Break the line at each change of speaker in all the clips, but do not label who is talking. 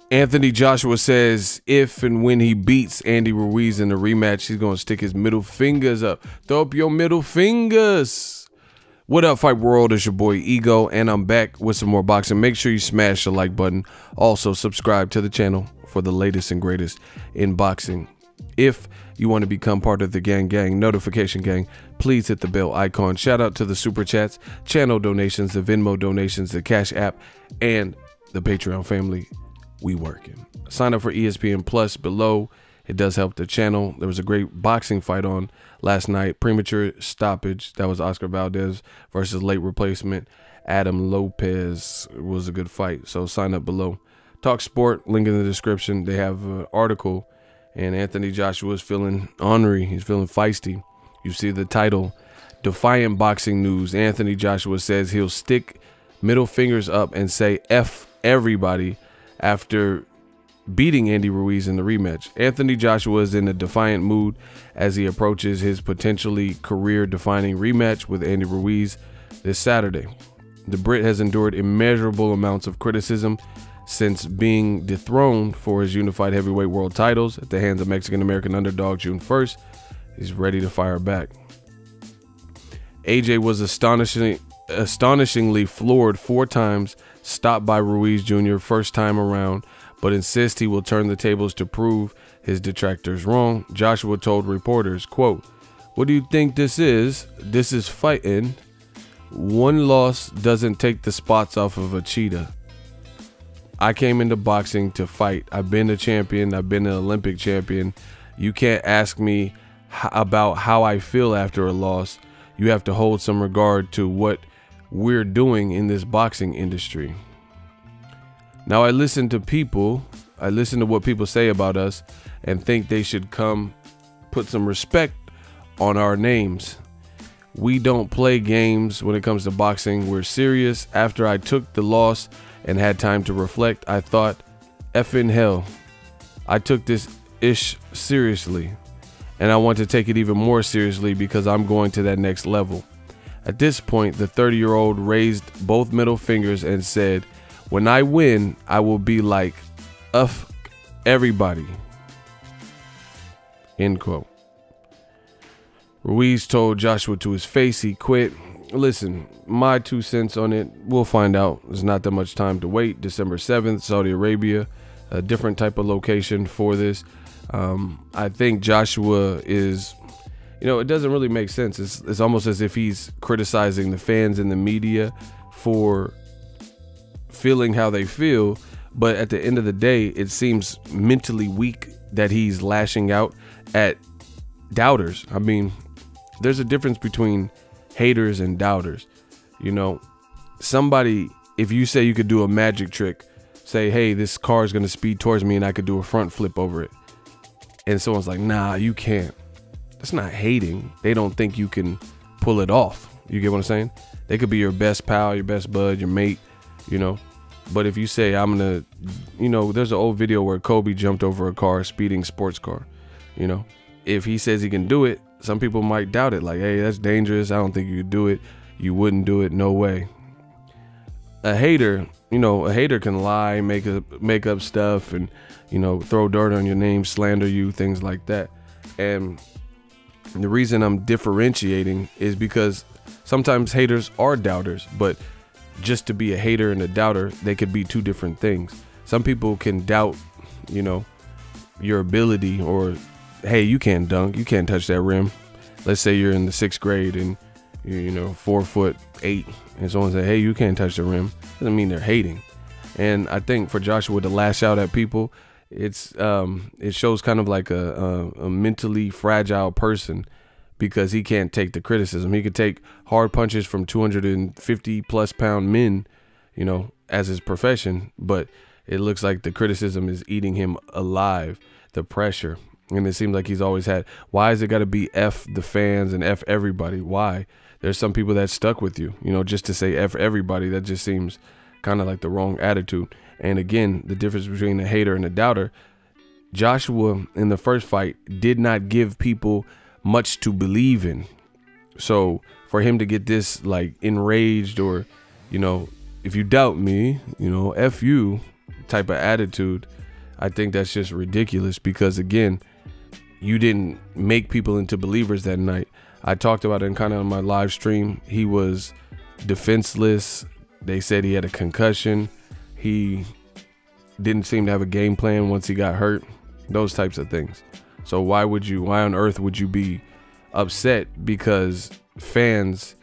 Anthony Joshua says if and when he beats Andy Ruiz in the rematch, he's going to stick his middle fingers up. Throw up your middle fingers. What up, Fight World? It's your boy Ego, and I'm back with some more boxing. Make sure you smash the like button. Also, subscribe to the channel for the latest and greatest in boxing. If you want to become part of the gang notification gang, please hit the bell icon. Shout out to the super chats, channel donations, the Venmo donations, the Cash App, and the Patreon family. We working. Sign up for ESPN Plus below. It does help the channel. There was a great boxing fight on last night. Premature stoppage. That was Oscar Valdez versus late replacement Adam Lopez. It was a good fight. So sign up below. Talk Sport, link in the description. They have an article, and Anthony Joshua is feeling ornery. He's feeling feisty. You see the title, Defiant Boxing News. Anthony Joshua says he'll stick middle fingers up and say F everybody after beating Andy Ruiz in the rematch. Anthony Joshua is in a defiant mood as he approaches his potentially career-defining rematch with Andy Ruiz this Saturday. The Brit has endured immeasurable amounts of criticism since being dethroned for his unified heavyweight world titles at the hands of Mexican-American underdog June 1st. He's ready to fire back. AJ was astonishingly floored 4 times, stopped by Ruiz Jr. first time around, but insists he will turn the tables to prove his detractors wrong. Joshua told reporters, quote, "What do you think this is? This is fighting. One loss doesn't take the spots off of a cheetah. I came into boxing to fight. I've been a champion. I've been an Olympic champion. You can't ask me about how I feel after a loss. You have to hold some regard to what we're doing in this boxing industry. Now I listen to what people say about us and think they should come put some respect on our names. We don't play games when it comes to boxing. We're serious. After I took the loss and had time to reflect, I thought, effing hell, I took this ish seriously, and I want to take it even more seriously because I'm going to that next level." At this point, the 30-year-old raised both middle fingers and said, "When I win, I will be like, F everybody." End quote. Ruiz told Joshua to his face he quit. Listen, my 2 cents on it, we'll find out. There's not that much time to wait. December 7th, Saudi Arabia, a different type of location for this. I think Joshua is... it doesn't really make sense. It's almost as if he's criticizing the fans and the media for feeling how they feel. But at the end of the day, it seems mentally weak that he's lashing out at doubters. I mean, there's a difference between haters and doubters. Somebody, if you say you could do a magic trick, say, hey, this car is going to speed towards me and I could do a front flip over it. And someone's like, nah, you can't. That's not hating. They don't think you can pull it off. You get what I'm saying? They could be your best pal, your best bud, your mate, But if you say, I'm going to, there's an old video where Kobe jumped over a car, speeding sports car, If he says he can do it, some people might doubt it. Like, hey, that's dangerous. I don't think you could do it. You wouldn't do it. No way. A hater can lie, make up stuff and, throw dirt on your name, slander you, things like that. And the reason I'm differentiating is because sometimes haters are doubters, but just to be a hater and a doubter, they could be 2 different things. Some people can doubt, your ability, or, hey, you can't dunk, you can't touch that rim. Let's say you're in the 6th grade and you're 4'8", and someone say, hey, you can't touch the rim. Doesn't mean they're hating. And I think for Joshua to lash out at people, it shows kind of like a mentally fragile person, because he can't take the criticism. He could take hard punches from 250 plus pound men, as his profession, but it looks like the criticism is eating him alive, the pressure. And it seems like he's always had, why is it got to be F the fans and F everybody? Why? There's some people that stuck with you, just to say F everybody, that just seems kind of like the wrong attitude. And again, the difference between a hater and a doubter, Joshua in the first fight did not give people much to believe in. So for him to get this like enraged, or, you know, if you doubt me, you know, F you type of attitude, I think that's just ridiculous, because again, you didn't make people into believers that night. I talked about it in kind of on my live stream. He was defenseless. They said he had a concussion. He didn't seem to have a game plan once he got hurt, those types of things. So why on earth would you be upset because fans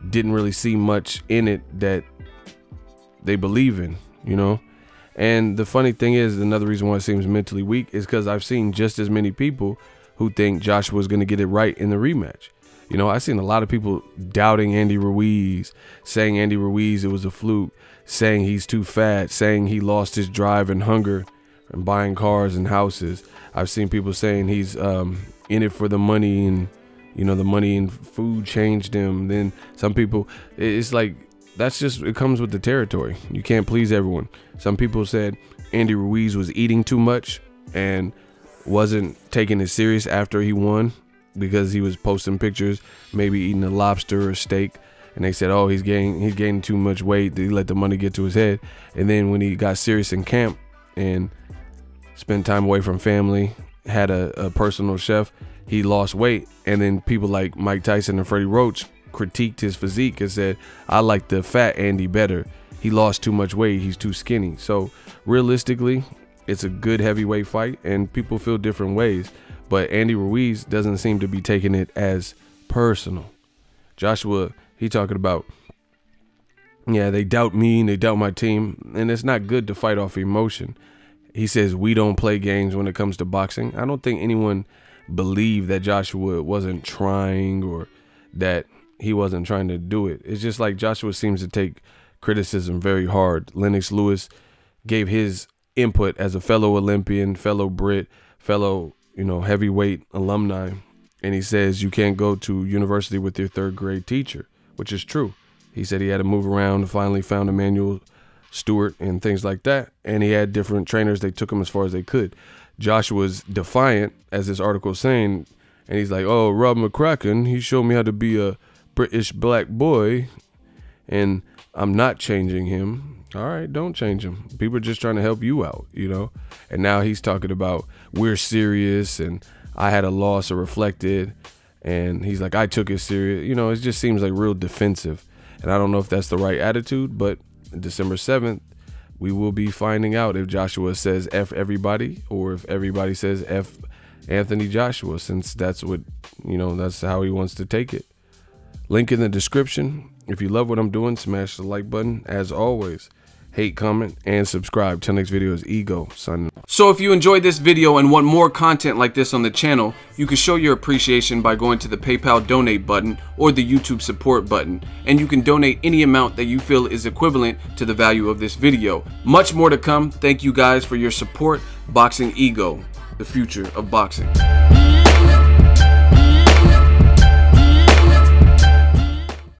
didn't really see much in it that they believe in, you know? And the funny thing is, another reason why it seems mentally weak is because I've seen just as many people who think Joshua's going to get it right in the rematch. You know, I've seen a lot of people doubting Andy Ruiz, saying Andy Ruiz, it was a fluke, saying he's too fat, saying he lost his drive and hunger and buying cars and houses. I've seen people saying he's in it for the money, and, you know, the money and food changed him. Then some people, it's like, that's just, it comes with the territory. You can't please everyone. Some people said Andy Ruiz was eating too much and wasn't taking it serious after he won, because he was posting pictures, maybe eating a lobster or steak, and they said, oh, he's gaining too much weight. He let the money get to his head. And then when he got serious in camp and spent time away from family, had a personal chef, he lost weight. And then people like Mike Tyson and Freddie Roach critiqued his physique and said, I like the fat Andy better. He lost too much weight. He's too skinny. So realistically, it's a good heavyweight fight, and people feel different ways. But Andy Ruiz doesn't seem to be taking it as personal. Joshua, he talking about, yeah, they doubt me and they doubt my team, and it's not good to fight off emotion. He says we don't play games when it comes to boxing. I don't think anyone believed that Joshua wasn't trying, or that he wasn't trying to do it. It's just like Joshua seems to take criticism very hard. Lennox Lewis gave his input as a fellow Olympian, fellow Brit, fellow, you know, heavyweight alumni, and he says you can't go to university with your third grade teacher, which is true. He said he had to move around and finally found Emmanuel Stewart and things like that, and he had different trainers. They took him as far as they could. Joshua's defiant, as this article is saying, and he's like, oh, Rob McCracken, he showed me how to be a British black boy, and I'm not changing him. All right, don't change him. People are just trying to help you out, you know? And now he's talking about we're serious, and I had a loss or reflected, and he's like, I took it serious. You know, it just seems like real defensive. And I don't know if that's the right attitude, but December 7th, we will be finding out if Joshua says F everybody, or if everybody says F Anthony Joshua, since that's what, you know, that's how he wants to take it. Link in the description. If you love what I'm doing, smash the like button. As always, hate, comment, and subscribe. Till next video is Ego signing off. So if you enjoyed this video and want more content like this on the channel, you can show your appreciation by going to the PayPal donate button or the YouTube support button, and you can donate any amount that you feel is equivalent to the value of this video. Much more to come. Thank you guys for your support. Boxing Ego, the future of boxing.